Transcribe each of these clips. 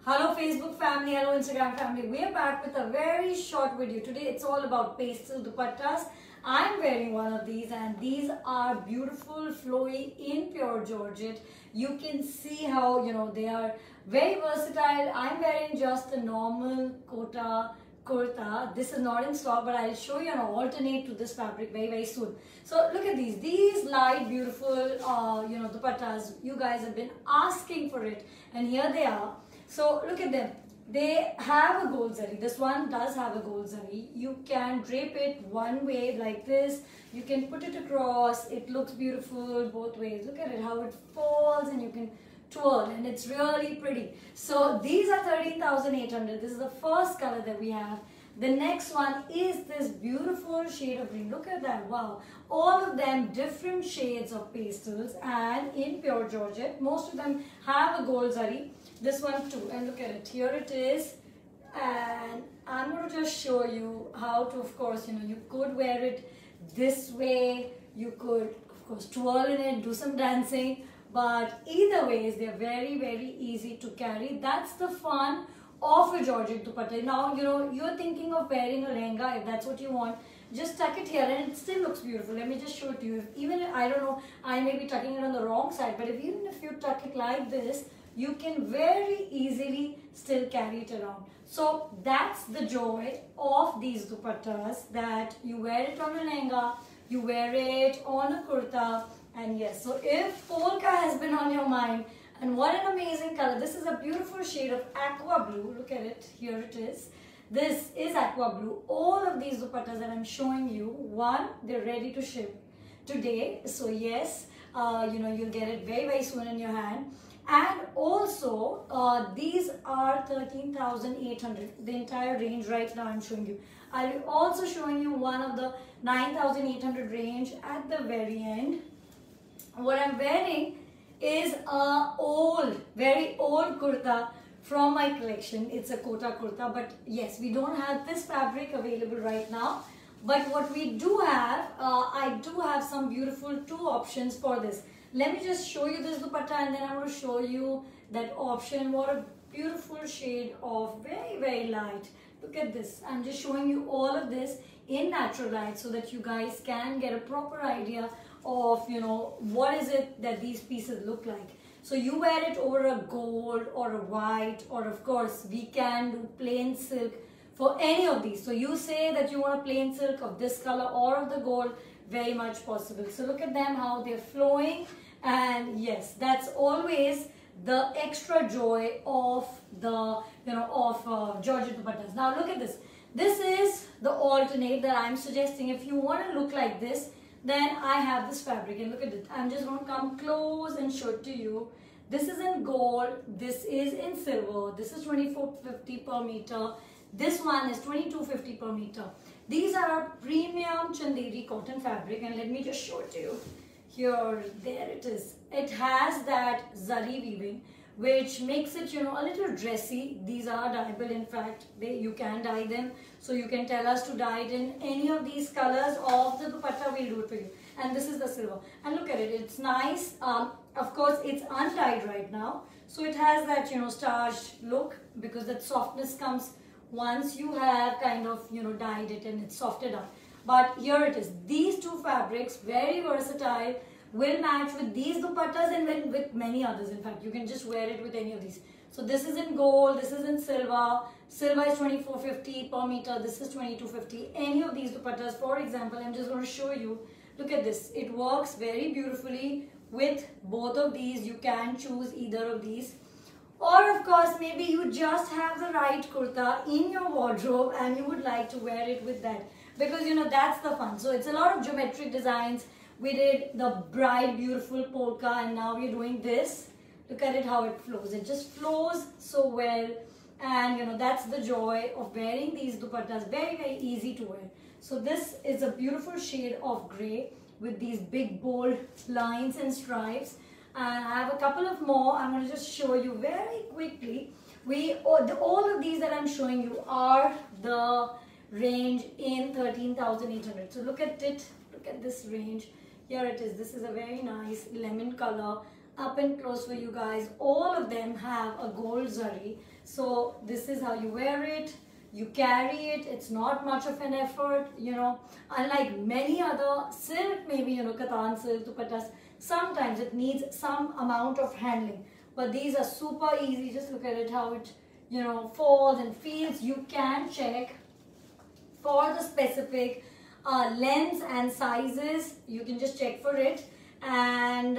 Hello Facebook family, hello Instagram family. We are back with a very short video. Today it's all about pastel dupattas. I'm wearing one of these and these are beautiful flowy in pure georgette. You can see how they are very versatile. I'm wearing just a normal kota kurta. This is not in stock, but I'll show you an alternate to this fabric very soon. So look at these light beautiful dupattas. You guys have been asking for it and here they are. So look at them. They have a gold zari. This one does have a gold zari. You can drape it one way like this. You can put it across. It looks beautiful both ways. Look at it, how it falls and you can twirl and it's really pretty. So these are 13,800. This is the first color that we have. The next one is this beautiful shade of green. Look at that, wow. All of them different shades of pastels and in pure georgette. Most of them have a gold zari. This one too, and look at it, here it is. And I'm going to just show you how to, of course, you could wear it this way. You could, of course, twirl in it, do some dancing. But either ways, they're very easy to carry. That's the fun of a georgette dupatta. Now, you're thinking of wearing a lehenga. If that's what you want, just tuck it here and it still looks beautiful. Let me just show it to you. Even if, I don't know, I may be tucking it on the wrong side, but even if you tuck it like this, you can very easily still carry it around. So that's the joy of these dupattas, that you wear it on a lehenga, you wear it on a kurta. And yes, so if polka has been on your mind, and what an amazing color. This is a beautiful shade of aqua blue. Look at it, here it is. This is aqua blue. All of these dupattas that I'm showing you, one, they're ready to ship today. So yes, you'll get it very soon in your hand. And also, these are 13,800, the entire range right now I'm showing you. I'll be also showing you one of the 9,800 range at the very end. What I'm wearing is a very old kurta from my collection. It's a kota kurta, but yes, we don't have this fabric available right now. But what we do have, I do have some beautiful two options for this. Let me just show you this dupatta and then I'm going to show you that option. What a beautiful shade of very light. Look at this. I'm just showing you all of this in natural light so that you guys can get a proper idea of, what is it that these pieces look like. So you wear it over a gold or a white, or of course we can do plain silk for any of these. So you say that you want a plain silk of this color or of the gold, very much possible. So look at them, how they're flowing. And yes, that's always the extra joy of the, georgette dupattas. Now look at this. This is the alternate that I'm suggesting. If you want to look like this, then I have this fabric. And look at it. I'm just going to come close and show it to you. This is in gold. This is in silver. This is 24.50 per meter. This one is 22.50 per meter. These are a premium Chanderi cotton fabric. And let me just show it to you. Here, there it is. It has that zari weaving, which makes it, a little dressy. These are dyeable, in fact. You can dye them. So you can tell us to dye it in any of these colors of the dupatta. We'll do it for you. And this is the silver. And look at it. It's nice. Of course, it's undyed right now. So it has that, starched look, because that softness comes once you have kind of, dyed it and it's softened up. But here it is. These two fabrics, very versatile, will match with these dupattas and with many others. In fact, you can just wear it with any of these. So this is in gold, this is in silver. Silver is 24.50 per meter. This is 22.50. Any of these dupattas, for example, I'm just going to show you. Look at this. It works very beautifully with both of these. You can choose either of these. Or of course, maybe you just have the right kurta in your wardrobe and you would like to wear it with that. Because that's the fun. So it's a lot of geometric designs. We did the bright beautiful polka and now we're doing this. Look at it, how it flows. It just flows so well. And that's the joy of wearing these dupattas. Very easy to wear. So this is a beautiful shade of grey with these big bold lines and stripes. And I have a couple of more. I'm going to just show you very quickly. All of these that I'm showing you are the range in 13,800. So look at it. Look at this range. Here it is. This is a very nice lemon color. up and close for you guys. All of them have a gold zari. So this is how you wear it. You carry it. It's not much of an effort, you know. Unlike many other silk, maybe, you know, katan silk, dupattas, sometimes it needs some amount of handling. But these are super easy. Just look at it, how it, you know, falls and feels. You can check for the specific lengths and sizes. You can just check for it. And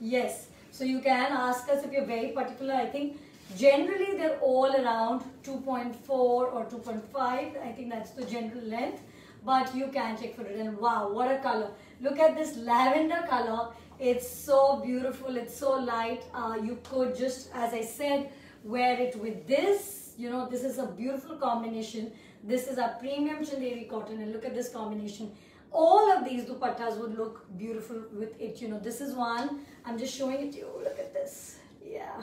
yes, so you can ask us if you're very particular. I think generally they're all around 2.4 or 2.5. I think that's the general length, but you can check for it. And wow, what a color. Look at this lavender color. It's so beautiful. It's so light. You could just, as I said, wear it with this. You know, this is a beautiful combination. This is a premium Chanderi cotton, and look at this combination. All of these dupattas would look beautiful with it. You know, this is one. I'm just showing it to you. Look at this. Yeah.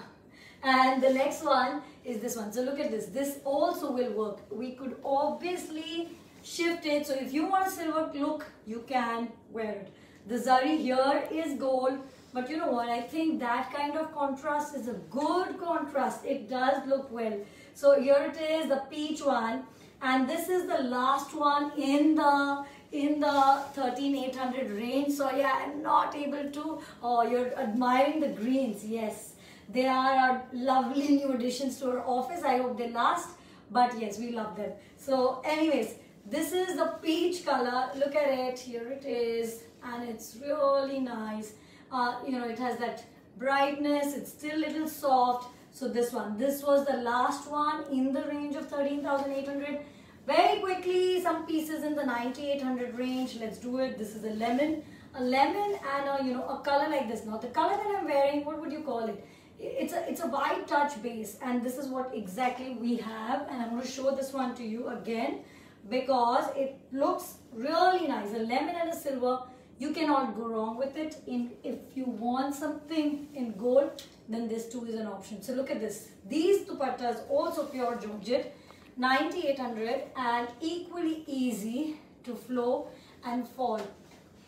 And the next one is this one. So look at this. This also will work. We could obviously shift it. So if you want a silver look, you can wear it. The zari here is gold. But you know what? I think that kind of contrast is a good contrast. It does look well. So here it is, the peach one. And this is the last one in the 13,800 range. So yeah, I'm not able to. Oh, you're admiring the greens. Yes, they are our lovely new additions to our office. I hope they last. But yes, we love them. So anyways, this is the peach color. Look at it. Here it is. And it's really nice. You know, it has that brightness. It's still a little soft. So this one. This was the last one in the range of 13,800. Very quickly, some pieces in the 9,800 range. Let's do it. This is a lemon and a, you know, a color like this. Now the color that I'm wearing, what would you call it? It's a white touch base, and this is what exactly we have. And I'm going to show this one to you again because it looks really nice. A lemon and a silver, you cannot go wrong with it. If you want something in gold, then this too is an option. So look at this. These dupattas also pure Georgette. 9,800 and equally easy to flow and fall.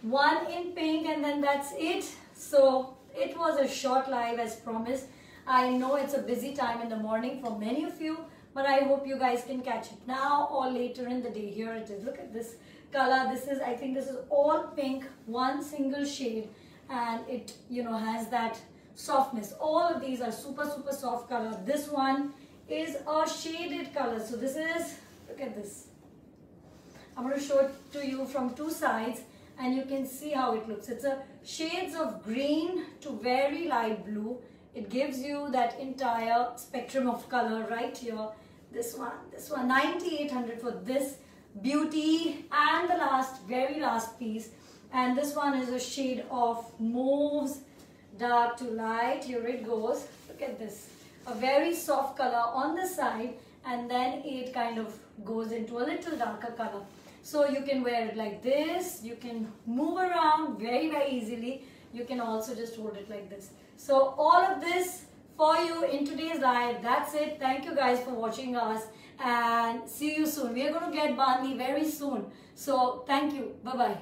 One in pink and then that's it. So it was a short live as promised. I know it's a busy time in the morning for many of you, but I hope you guys can catch it now or later in the day. Here it is. Look at this color. This is, I think this is all pink, one single shade, and it, you know, has that softness. All of these are super soft color. This one is a shaded color. So this is, look at this. I'm going to show it to you from two sides and you can see how it looks. It's a shades of green to very light blue. It gives you that entire spectrum of color right here. This one, 9,800 for this beauty. And the very last piece. And this one is a shade of mauves, dark to light. Here it goes. Look at this. A very soft color on the side, and then it kind of goes into a little darker color. So you can wear it like this. You can move around very easily. You can also just hold it like this. So all of this for you in today's live. That's it. Thank you guys for watching us and see you soon. We are going to get Bandi very soon. So thank you. Bye-bye.